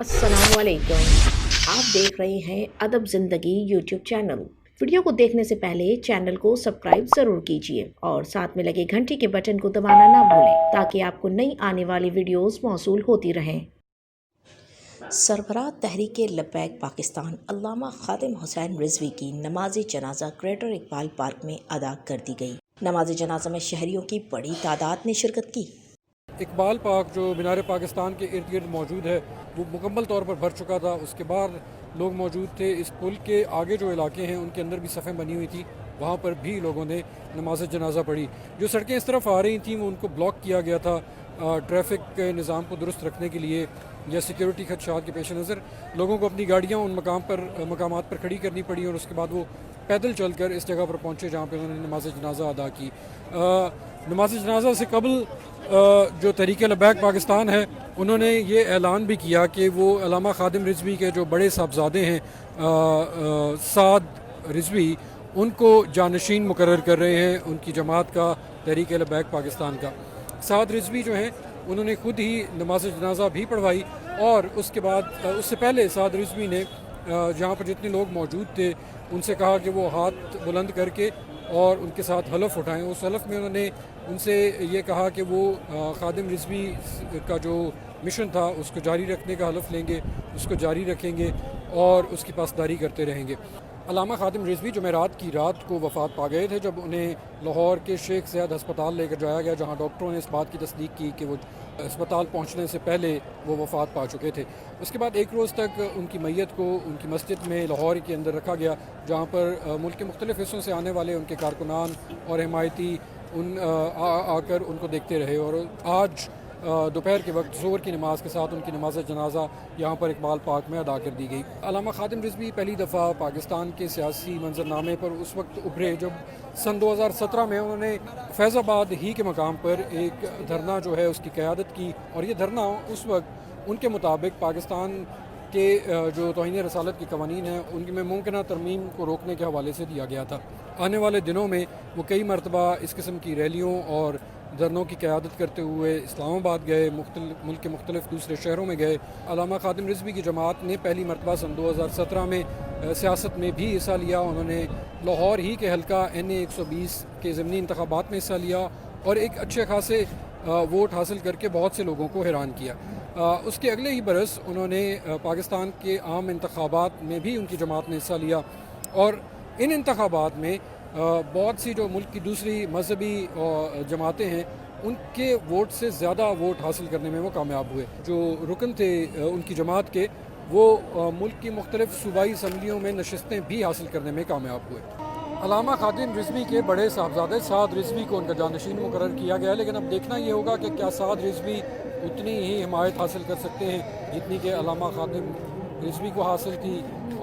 अस्सलाम वालेकुम। आप देख रहे हैं अदब ज़िंदगी यूट्यूब चैनल। वीडियो को देखने से पहले चैनल को सब्सक्राइब ज़रूर कीजिए और साथ में लगे घंटी के बटन को दबाना ना भूलें ताकि आपको नई आने वाली वीडियोस मौसूल होती रहें। सरबराह तहरीक लब्बैक पाकिस्तान अल्लामा खादिम हुसैन रिजवी की नमाज जनाजा ग्रेटर इकबाल पार्क में अदा कर दी गई। नमाज जनाजा में शहरियों की बड़ी तादाद ने शिरकत की। इकबाल पार्क जो मीनार पाकिस्तान के इर्द गिर्द मौजूद है वो मुकम्मल तौर पर भर चुका था। उसके बाद लोग मौजूद थे। इस पुल के आगे जो इलाके हैं उनके अंदर भी सफ़ें बनी हुई थी, वहाँ पर भी लोगों ने नमाज जनाजा पढ़ी। जो सड़कें इस तरफ आ रही थीं वो उनको ब्लॉक किया गया था ट्रैफिक के निज़ाम को दुरुस्त रखने के लिए या सिक्योरिटी खदशात के पेश नज़र लोगों को अपनी गाड़ियाँ उन मकामात पर खड़ी करनी पड़ी और उसके बाद वो पैदल चलकर इस जगह पर पहुँचे जहाँ पर उन्होंने नमाज जनाजा अदा की। नमाज जनाजा से कबल जो तहरीक लब्बैक पाकिस्तान है उन्होंने ये ऐलान भी किया कि वो अल्लामा खादिम रिजवी के जो बड़े साहबजादे हैं साद रिजवी उनको जानशीन मुकर्रर कर रहे हैं उनकी जमात का, तहरीक लब्बैक पाकिस्तान का। साद रिजवी जो हैं उन्होंने खुद ही नमाज जनाजा भी पढ़वाई और उसके बाद उससे पहले साद रिजवी ने जहाँ पर जितने लोग मौजूद थे उनसे कहा कि वो हाथ बुलंद करके और उनके साथ हलफ उठाएं। उस हलफ में उन्होंने उनसे ये कहा कि वो खादिम रिजवी का जो मिशन था उसको जारी रखने का हलफ लेंगे, उसको जारी रखेंगे और उसकी पासदारी करते रहेंगे। अल्लामा खादिम रिजवी जुमेरात की रात को वफ़ात पा गए थे जब उन्हें लाहौर के शेख ज़ैद अस्पताल लेकर जाया गया, जहां डॉक्टरों ने इस बात की तस्दीक की कि वो अस्पताल पहुंचने से पहले वो वफ़ात पा चुके थे। उसके बाद एक रोज़ तक उनकी मैयत को उनकी मस्जिद में लाहौर के अंदर रखा गया, जहाँ पर मुल्क के मुख्तलिफ़ हिस्सों से आने वाले उनके कारकुनान और हिमायती आकर उनको देखते रहे। और आज दोपहर के वक्त ज़ोहर की नमाज के साथ उनकी नमाज जनाजा यहाँ पर इकबाल पार्क में अदा कर दी गई। अल्लामा खादिम रिजवी पहली दफ़ा पाकिस्तान के सियासी मंजरनामे पर उस वक्त उभरे जब सन 2017 में उन्होंने फैज़ाबाद ही के मकाम पर एक धरना जो है उसकी क़यादत की। और ये धरना उस वक्त उनके मुताबिक पाकिस्तान के जो तौहीन रसालत के कवानीन हैं उनमें मुमकिन तरमीम को रोकने के हवाले से दिया गया था। आने वाले दिनों में वो कई मरतबा इस किस्म की रैलियों और धरनों की क़यादत करते हुए इस्लामाबाद गए, मुल्क के मुख्तलिफ़ दूसरे शहरों में गए। अल्लामा खादिम रिजवी की जमात ने पहली मरतबा सन 2017 में सियासत में भी हिस्सा लिया। उन्होंने लाहौर ही के हल्का NA 120 के ज़मीनी इंतखाबात में हिस्सा लिया और एक अच्छे खासे वोट हासिल करके बहुत से लोगों को हैरान किया। उसके अगले ही बरस उन्होंने पाकिस्तान के आम इंतखाबात में भी उनकी जमात ने हिस्सा लिया और इन इंतखाबात में बहुत सी जो मुल्क की दूसरी मजहबी जमातें हैं उनके वोट से ज़्यादा वोट हासिल करने में वो कामयाब हुए। जो रुकन थे उनकी जमात के वो मुल्क की मुख्तलिफ़ सूबाई असम्बलियों में नशस्तें भी हासिल करने में कामयाब हुए। अल्लामा खादिम रिजवी के बड़े साहबजादे साद रिजवी को उनका जानशीन मुकर्रर किया गया है, लेकिन अब देखना ये होगा कि क्या साद रिजवी उतनी ही हिमायत हासिल कर सकते हैं जितनी कि अल्लामा खादिम रिजवी को हासिल थी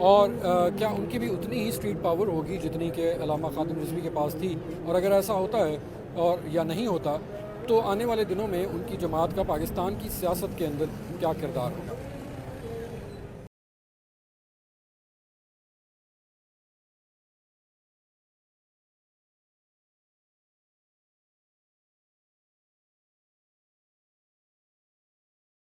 और क्या उनकी भी उतनी ही स्ट्रीट पावर होगी जितनी कि अल्लामा खादिम रिजवी के पास थी। और अगर ऐसा होता है और या नहीं होता तो आने वाले दिनों में उनकी जमात का पाकिस्तान की सियासत के अंदर क्या किरदार होगा।